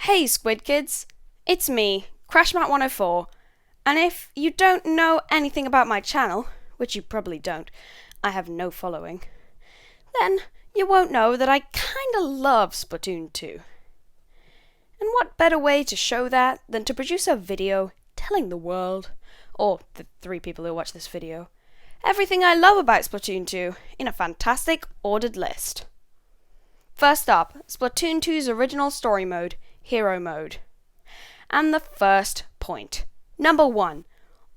Hey Squid Kids, it's me, CrashMat104, and if you don't know anything about my channel, which you probably don't, I have no following, then you won't know that I kinda love Splatoon 2. And what better way to show that than to produce a video telling the world, or the 3 people who watch this video, everything I love about Splatoon 2 in a fantastic ordered list. First up, Splatoon 2's original story mode, Hero Mode. And the first point. Number 1.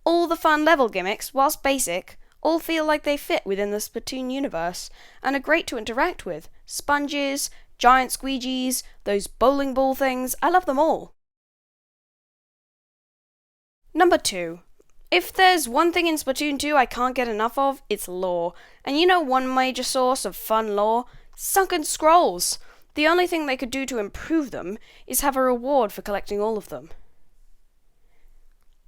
All the fun level gimmicks, whilst basic, all feel like they fit within the Splatoon universe and are great to interact with. Sponges, giant squeegees, those bowling ball things, I love them all. Number 2. If there's one thing in Splatoon 2 I can't get enough of, it's lore. And you know one major source of fun lore? Sunken Scrolls! The only thing they could do to improve them is have a reward for collecting all of them.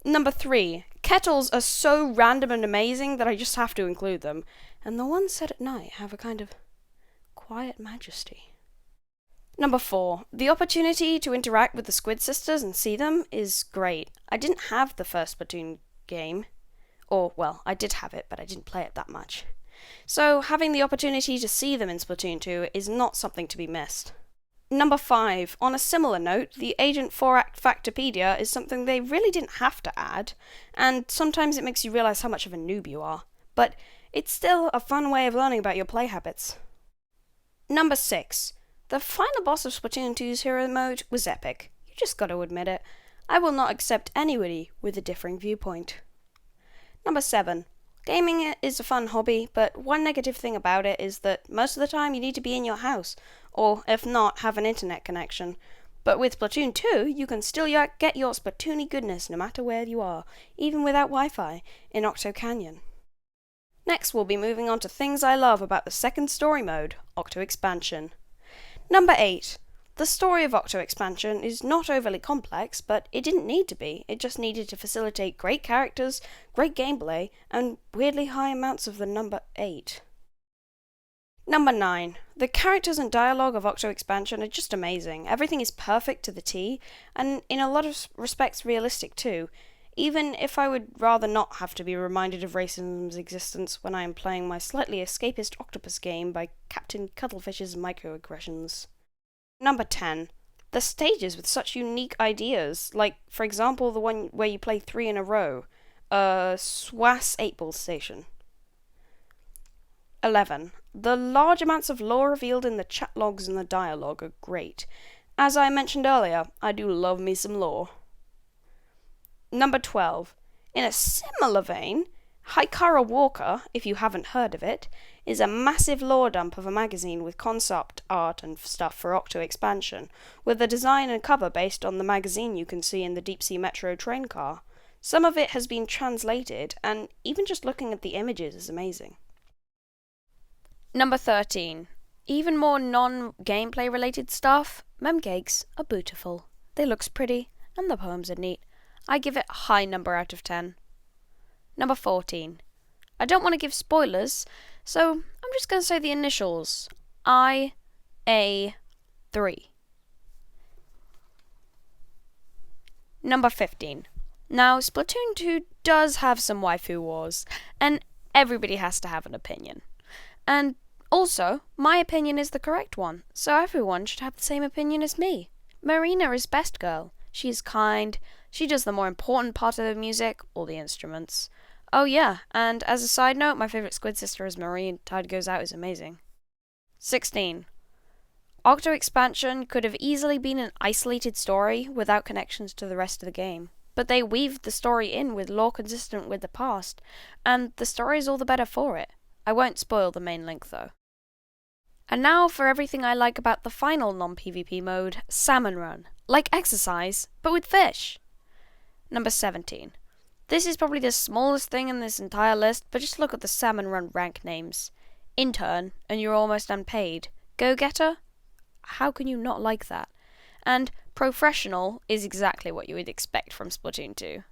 Number 3. Kettles are so random and amazing that I just have to include them. And the ones set at night have a kind of quiet majesty. Number 4. The opportunity to interact with the Squid Sisters and see them is great. I didn't have the first Splatoon game. Or, well, I did have it, but I didn't play it that much. So, having the opportunity to see them in Splatoon 2 is not something to be missed. Number 5. On a similar note, the Agent 4-Act Factopedia is something they really didn't have to add, and sometimes it makes you realise how much of a noob you are. But it's still a fun way of learning about your play habits. Number 6. The final boss of Splatoon 2's Hero Mode was epic. You just gotta admit it. I will not accept anybody with a differing viewpoint. Number 7. Gaming is a fun hobby, but one negative thing about it is that most of the time you need to be in your house, or if not, have an internet connection. But with Splatoon 2, you can still get your Splatoony goodness no matter where you are, even without Wi-Fi, in Octo Canyon. Next, we'll be moving on to things I love about the second story mode, Octo Expansion. Number 8. The story of Octo Expansion is not overly complex, but it didn't need to be. It just needed to facilitate great characters, great gameplay, and weirdly high amounts of the number 8. Number 9. The characters and dialogue of Octo Expansion are just amazing. Everything is perfect to the T, and in a lot of respects realistic too, even if I would rather not have to be reminded of racism's existence when I am playing my slightly escapist octopus game by Captain Cuttlefish's microaggressions. Number 10. The stages with such unique ideas, like, for example, the one where you play 3 in a row, Swass 8-ball station. 11. The large amounts of lore revealed in the chat logs and the dialogue are great. As I mentioned earlier, I do love me some lore. Number 12. In a similar vein, Hikara Walker, if you haven't heard of it, is a massive lore dump of a magazine with concept art and stuff for Octo Expansion, with the design and cover based on the magazine you can see in the Deep Sea Metro train car. Some of it has been translated, and even just looking at the images is amazing. Number 13. Even more non-gameplay related stuff, memcakes are beautiful. They looks pretty, and the poems are neat. I give it a high number out of 10. Number 14. I don't want to give spoilers, so I'm just going to say the initials. IA3. Number 15. Now, Splatoon 2 does have some waifu wars, and everybody has to have an opinion. And also, my opinion is the correct one, so everyone should have the same opinion as me. Marina is best girl. She is kind, she does the more important part of the music, all the instruments. Oh yeah, and as a side note, my favourite Squid sister is Marie, and Tide Goes Out is amazing. 16. Octo Expansion could have easily been an isolated story without connections to the rest of the game, but they weaved the story in with lore consistent with the past, and the story is all the better for it. I won't spoil the main link though. And now for everything I like about the final non-PvP mode, Salmon Run. Like exercise, but with fish. Number 17. This is probably the smallest thing in this entire list, but just look at the Salmon Run rank names. Intern, and you're almost unpaid. Go-getter? How can you not like that? And professional is exactly what you would expect from Splatoon 2.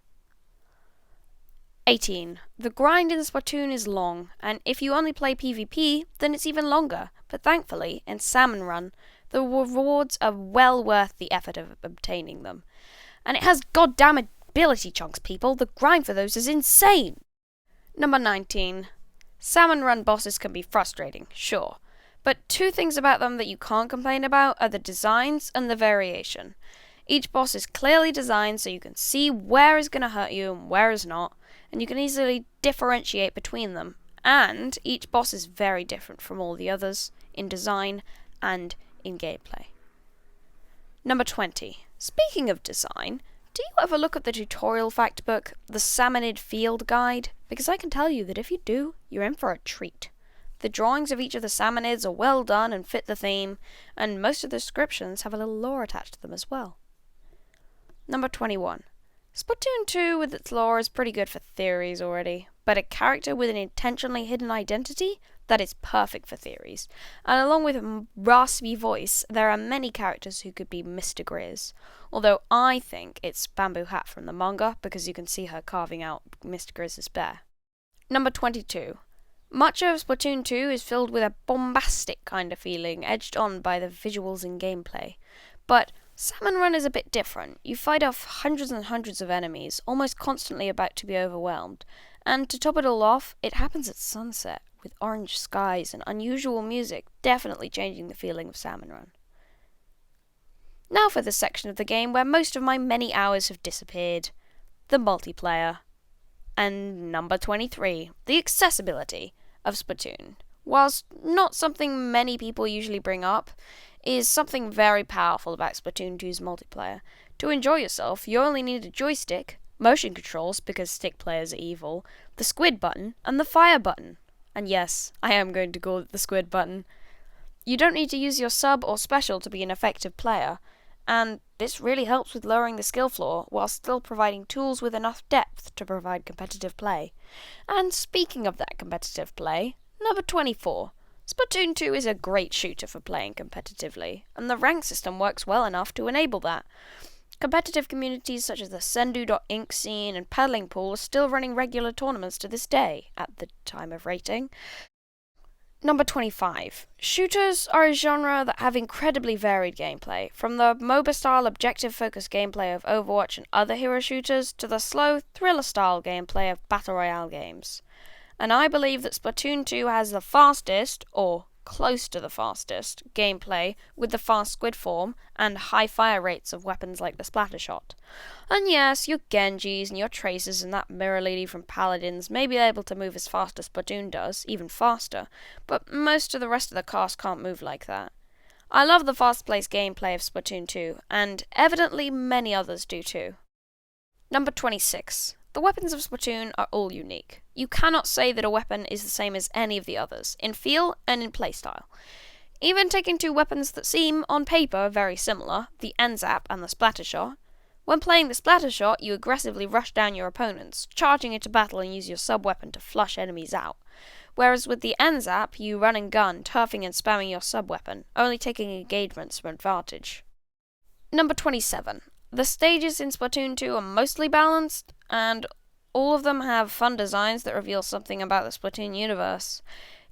18. The grind in Splatoon is long, and if you only play PvP, then it's even longer, but thankfully, in Salmon Run, The rewards are well worth the effort of obtaining them. And it has goddamn ability chunks, people. The grind for those is insane. Number 19. Salmon Run bosses can be frustrating, sure. But two things about them that you can't complain about are the designs and the variation. Each boss is clearly designed so you can see where is going to hurt you and where is not, and you can easily differentiate between them. And each boss is very different from all the others in design and in gameplay. Number 20. Speaking of design, do you ever look at the tutorial fact book, the Salmonid Field Guide? Because I can tell you that if you do, you're in for a treat. The drawings of each of the salmonids are well done and fit the theme, and most of the descriptions have a little lore attached to them as well. Number 21. Splatoon 2 with its lore is pretty good for theories already, but a character with an intentionally hidden identity? That is perfect for theories. And along with a raspy voice, there are many characters who could be Mr. Grizz. Although I think it's Bamboo Hat from the manga, because you can see her carving out Mr. Grizz's bear. Number 22. Much of Splatoon 2 is filled with a bombastic kind of feeling, edged on by the visuals and gameplay. But Salmon Run is a bit different. You fight off hundreds and hundreds of enemies, almost constantly about to be overwhelmed. And to top it all off, it happens at sunset, with orange skies and unusual music, definitely changing the feeling of Salmon Run. Now for the section of the game where most of my many hours have disappeared. The multiplayer. And number 23, the accessibility of Splatoon. Whilst not something many people usually bring up, is something very powerful about Splatoon 2's multiplayer. To enjoy yourself, you only need a joystick, motion controls because stick players are evil, the squid button, and the fire button. And yes, I am going to call it the squid button. You don't need to use your sub or special to be an effective player, and this really helps with lowering the skill floor while still providing tools with enough depth to provide competitive play. And speaking of that competitive play, number 24. Splatoon 2 is a great shooter for playing competitively, and the rank system works well enough to enable that. Competitive communities such as the Sendu.Inc. scene and Paddling Pool are still running regular tournaments to this day, at the time of rating. Number 25. Shooters are a genre that have incredibly varied gameplay, from the MOBA-style objective-focused gameplay of Overwatch and other hero shooters to the slow, thriller-style gameplay of Battle Royale games. And I believe that Splatoon 2 has the fastest, or close to the fastest, gameplay with the fast squid form and high fire rates of weapons like the splatter shot. And yes, your Genjis and your Tracers and that Mirror Lady from Paladins may be able to move as fast as Splatoon does, even faster, but most of the rest of the cast can't move like that. I love the fast-paced gameplay of Splatoon 2, and evidently many others do too. Number 26. The weapons of Splatoon are all unique. You cannot say that a weapon is the same as any of the others, in feel and in playstyle. Even taking two weapons that seem, on paper, very similar, the NZAP and the Splatter Shot, when playing the Splatter Shot, you aggressively rush down your opponents, charging into battle and use your sub-weapon to flush enemies out. Whereas with the NZAP, you run and gun, turfing and spamming your sub-weapon, only taking engagements for advantage. Number 27. The stages in Splatoon 2 are mostly balanced, and all of them have fun designs that reveal something about the Splatoon universe.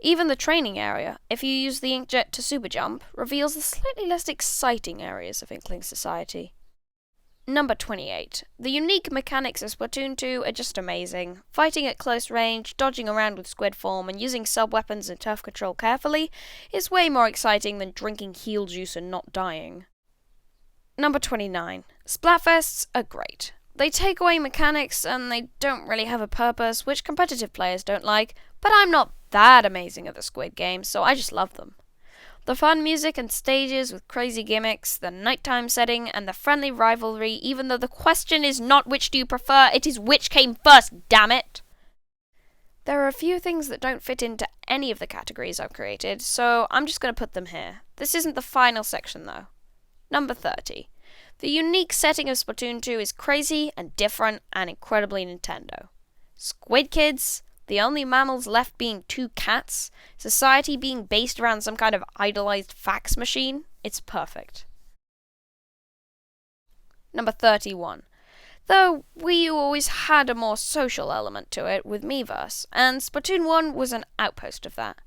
Even the training area, if you use the Inkjet to super jump, reveals the slightly less exciting areas of Inkling Society. Number 28. The unique mechanics of Splatoon 2 are just amazing. Fighting at close range, dodging around with squid form, and using sub-weapons and turf control carefully is way more exciting than drinking heal juice and not dying. Number 29. Splatfests are great. They take away mechanics and they don't really have a purpose, which competitive players don't like, but I'm not that amazing at the Squid Games, so I just love them. The fun music and stages with crazy gimmicks, the nighttime setting, and the friendly rivalry, even though the question is not which do you prefer, it is which came first, damn it! There are a few things that don't fit into any of the categories I've created, so I'm just going to put them here. This isn't the final section though. Number 30. The unique setting of Splatoon 2 is crazy and different and incredibly Nintendo. Squid Kids, the only mammals left being two cats, society being based around some kind of idolized fax machine, it's perfect. Number 31. Though Wii U always had a more social element to it with Miiverse, and Splatoon 1 was an outpost of that.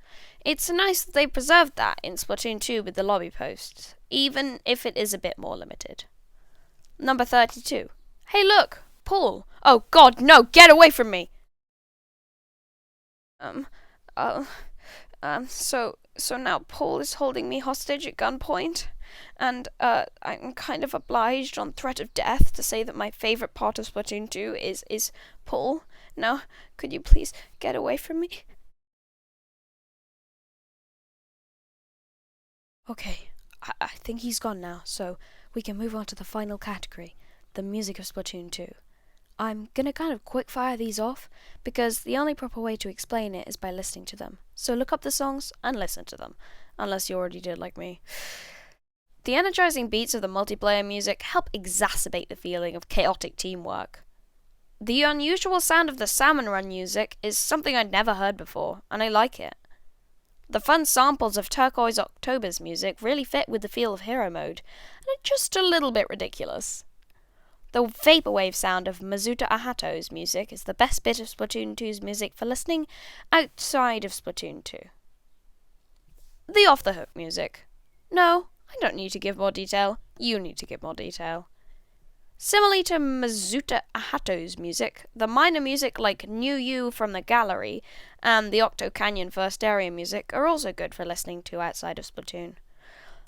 It's nice that they preserved that in Splatoon 2 with the lobby posts. even if it is a bit more limited. Number 32. Hey look! Paul! Oh god, no! Get away from me! Uh, so now Paul is holding me hostage at gunpoint, and I'm kind of obliged on threat of death to say that my favourite part of Splatoon 2 is Paul. Now, could you please get away from me? Okay, I think he's gone now, so we can move on to the final category, the music of Splatoon 2. I'm gonna kind of quickfire these off, because the only proper way to explain it is by listening to them. So look up the songs and listen to them, unless you already did like me. The energizing beats of the multiplayer music help exacerbate the feeling of chaotic teamwork. The unusual sound of the Salmon Run music is something I'd never heard before, and I like it. The fun samples of Turquoise October's music really fit with the feel of Hero Mode, and are just a little bit ridiculous. The vaporwave sound of Mizuta Ahato's music is the best bit of Splatoon 2's music for listening outside of Splatoon 2. The off-the-hook music. No, I don't need to give more detail. You need to give more detail. Similarly to Mizuta Ahato's music, the minor music like New You from the Gallery and the Octo Canyon First Area music are also good for listening to outside of Splatoon.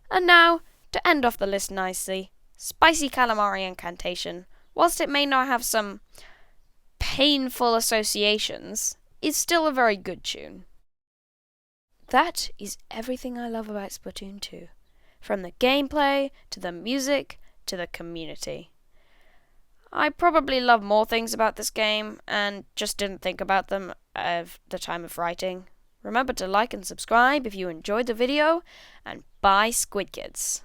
And now, to end off the list nicely, Spicy Calamari Incantation, whilst it may not have some painful associations, is still a very good tune. That is everything I love about Splatoon 2, from the gameplay, to the music, to the community. I probably love more things about this game, and just didn't think about them at the time of writing. Remember to like and subscribe if you enjoyed the video, and bye Squid Kids.